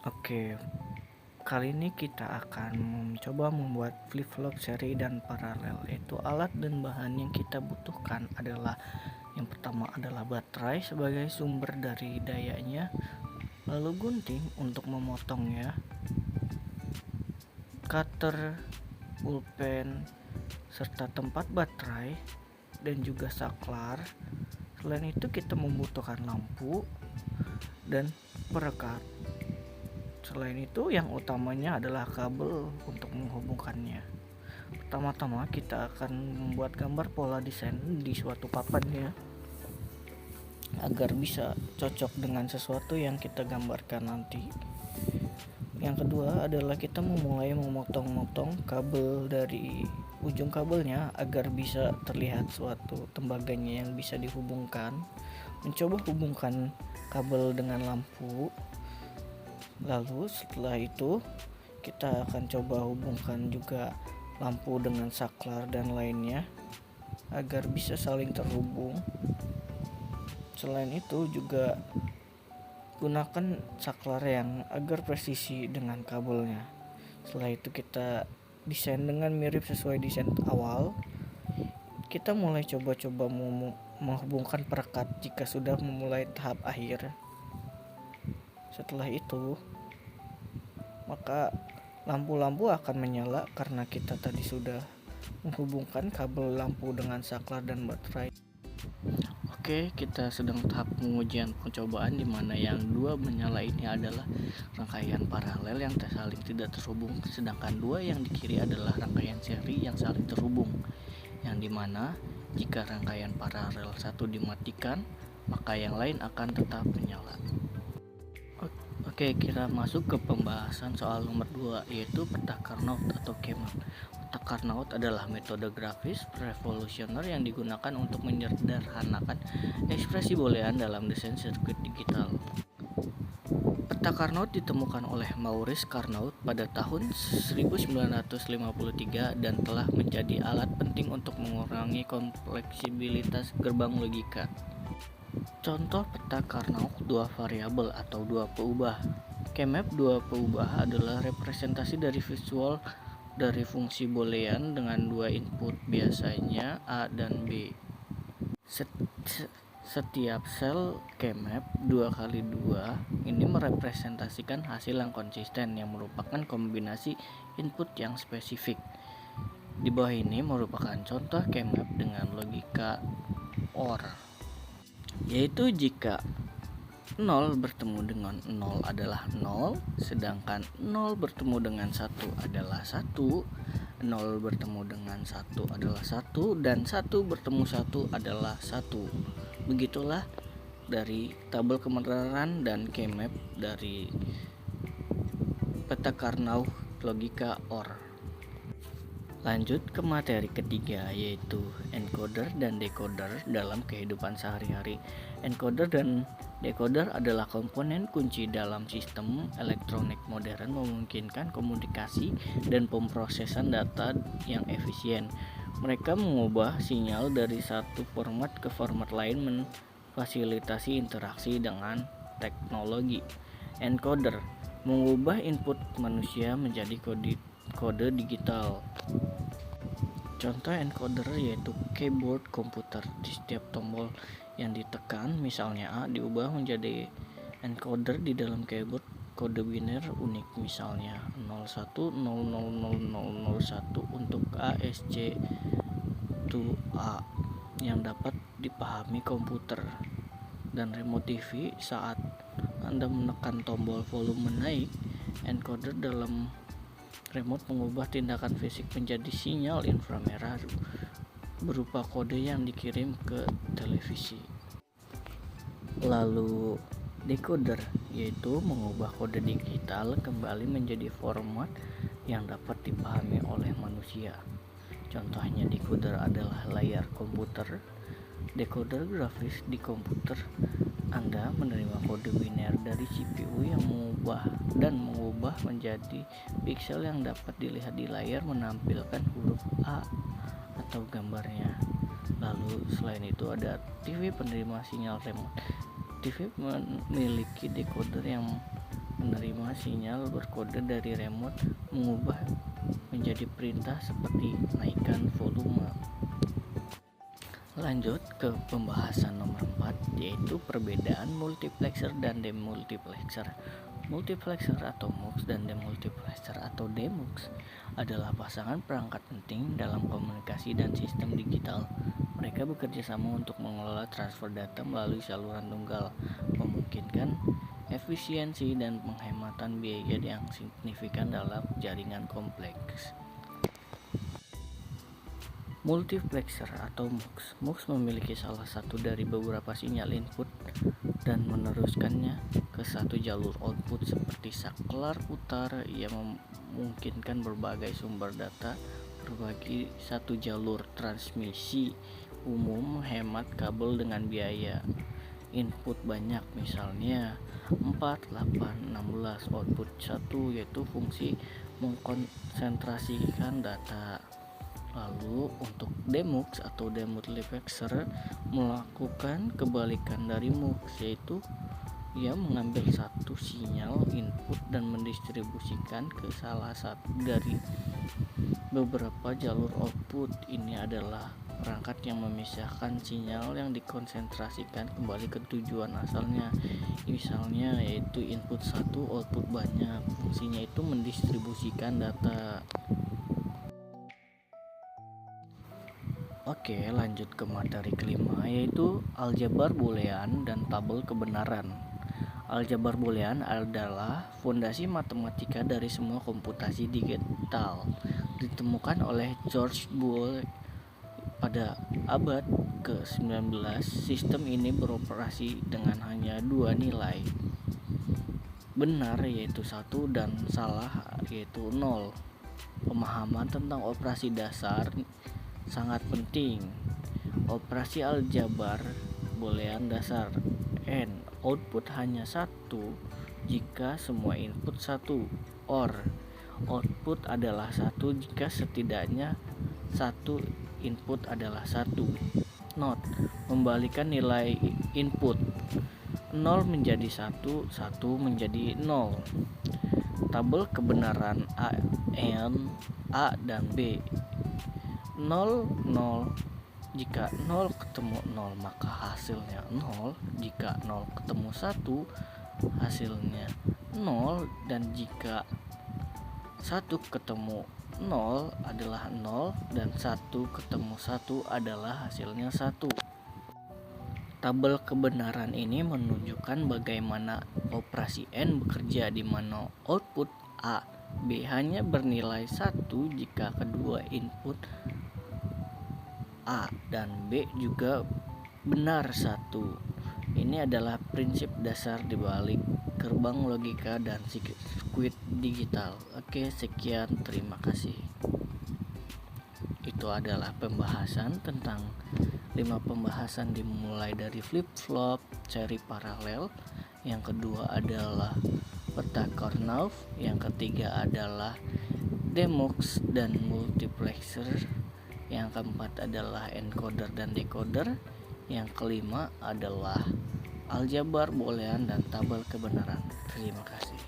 Oke, kali ini kita akan mencoba membuat flip-flop seri dan paralel. Itu alat dan bahan yang kita butuhkan adalah yang pertama adalah baterai sebagai sumber dari dayanya, lalu gunting untuk memotongnya, cutter, pulpen, serta tempat baterai dan juga saklar. Selain itu kita membutuhkan lampu dan perekat. Selain itu yang utamanya adalah kabel untuk menghubungkannya. Pertama-tama kita akan membuat gambar pola desain di suatu papan ya, agar bisa cocok dengan sesuatu yang kita gambarkan nanti. Yang kedua adalah kita memulai memotong-motong kabel dari ujung kabelnya agar bisa terlihat suatu tembaganya yang bisa dihubungkan. Mencoba hubungkan kabel dengan lampu. Lalu setelah itu kita akan coba hubungkan juga lampu dengan saklar dan lainnya agar bisa saling terhubung. Selain itu juga gunakan saklar yang agar presisi dengan kabelnya. Setelah itu kita desain dengan mirip sesuai desain awal. Kita mulai coba-coba menghubungkan perekat jika sudah memulai tahap akhir. Setelah itu, maka lampu-lampu akan menyala karena kita tadi sudah menghubungkan kabel lampu dengan saklar dan baterai. Oke, kita sedang tahap pengujian pencobaan di mana yang dua menyala ini adalah rangkaian paralel yang saling tidak terhubung, sedangkan dua yang di kiri adalah rangkaian seri yang saling terhubung. Yang dimana jika rangkaian paralel satu dimatikan, maka yang lain akan tetap menyala. Oke, kita masuk ke pembahasan soal nomor 2, yaitu peta Carnot atau Kmap. Peta Carnot adalah metode grafis revolusioner yang digunakan untuk menyederhanakan ekspresi boolean dalam desain sirkuit digital. Peta Carnot ditemukan oleh Maurice Carnot pada tahun 1953 dan telah menjadi alat penting untuk mengurangi kompleksibilitas gerbang logika. Contoh peta Carnot dua variabel atau dua peubah. Kmap dua peubah adalah representasi dari visual dari fungsi boolean dengan dua input, biasanya A dan B. Setiap sel Kmap 2x2 ini merepresentasikan hasil yang konsisten yang merupakan kombinasi input yang spesifik. Di bawah ini merupakan contoh Kmap dengan logika OR. Yaitu jika 0 bertemu dengan 0 adalah 0, sedangkan 0 bertemu dengan 1 adalah 1, 0 bertemu dengan 1 adalah 1, dan 1 bertemu 1 adalah 1. Begitulah dari tabel kebenaran dan Kmap dari peta Carnot logika OR. Lanjut ke materi ketiga, yaitu encoder dan decoder dalam kehidupan sehari-hari. Encoder dan decoder adalah komponen kunci dalam sistem elektronik modern, memungkinkan komunikasi dan pemrosesan data yang efisien. Mereka mengubah sinyal dari satu format ke format lain, memfasilitasi interaksi dengan teknologi. Encoder mengubah input manusia menjadi kode digital. Contoh encoder yaitu keyboard komputer. Di setiap tombol yang ditekan, misalnya A, diubah menjadi encoder di dalam keyboard kode biner unik, misalnya 01000001 untuk ASC II-A yang dapat dipahami komputer. Dan remote TV, saat Anda menekan tombol volume naik, encoder dalam remote mengubah tindakan fisik menjadi sinyal inframerah berupa kode yang dikirim ke televisi. Lalu decoder yaitu mengubah kode digital kembali menjadi format yang dapat dipahami oleh manusia. Contohnya decoder adalah layar komputer. Decoder grafis di komputer Anda menerima kode biner dari CPU yang mengubah menjadi piksel yang dapat dilihat di layar, menampilkan huruf A atau gambarnya. Lalu selain itu ada TV penerima sinyal remote. TV memiliki decoder yang menerima sinyal berkode dari remote mengubah menjadi perintah seperti naikkan volume. Lanjut ke pembahasan nomor 4, yaitu perbedaan multiplexer dan demultiplexer. Multiplexer atau MUX dan demultiplexer atau DeMUX adalah pasangan perangkat penting dalam komunikasi dan sistem digital. Mereka bekerja sama untuk mengelola transfer data melalui saluran tunggal, memungkinkan efisiensi dan penghematan biaya yang signifikan dalam jaringan kompleks. Multiplexer atau MUX. MUX memiliki salah satu dari beberapa sinyal input dan meneruskannya ke satu jalur output seperti saklar putar yang memungkinkan berbagai sumber data berbagi satu jalur. Transmisi umum menghemat kabel dengan biaya input banyak, misalnya 4, 8, 16, output 1, yaitu fungsi mengkonsentrasikan data. Lalu untuk DeMUX atau demultiplexer melakukan kebalikan dari MUX, yaitu ia mengambil satu sinyal input dan mendistribusikan ke salah satu dari beberapa jalur output. Ini adalah perangkat yang memisahkan sinyal yang dikonsentrasikan kembali ke tujuan asalnya, misalnya yaitu input 1 output banyak. Fungsinya itu mendistribusikan data. Oke, lanjut ke materi kelima, yaitu aljabar boolean dan tabel kebenaran. Aljabar boolean adalah fondasi matematika dari semua komputasi digital. Ditemukan oleh George Boole pada abad ke-19. Sistem ini beroperasi dengan hanya dua nilai benar, yaitu 1, dan salah, yaitu 0. Pemahaman tentang operasi dasar sangat penting. Operasi aljabar boolean dasar N output hanya 1 jika semua input 1, OR output adalah 1 jika setidaknya 1 input adalah 1. Note: membalikan nilai input 0 menjadi 1, 1 menjadi 0. Tabel kebenaran N, A, dan B. 0, 0. Jika 0 ketemu 0 maka hasilnya 0. Jika 0 ketemu 1 hasilnya 0. Dan jika 1 ketemu 0 adalah 0. Dan 1 ketemu 1 adalah hasilnya 1. Tabel kebenaran ini menunjukkan bagaimana operasi N bekerja, di mana output A, B hanya bernilai 1 jika kedua input A dan B juga benar 1. Ini adalah prinsip dasar di balik gerbang logika dan sirkuit digital. Oke, sekian, terima kasih. Itu adalah pembahasan tentang 5 pembahasan, dimulai dari flip-flop, seri paralel. Yang kedua adalah peta Karnaugh. Yang ketiga adalah DeMUX dan multiplexer. Yang keempat adalah encoder dan decoder. Yang kelima adalah aljabar boolean dan tabel kebenaran. Terima kasih.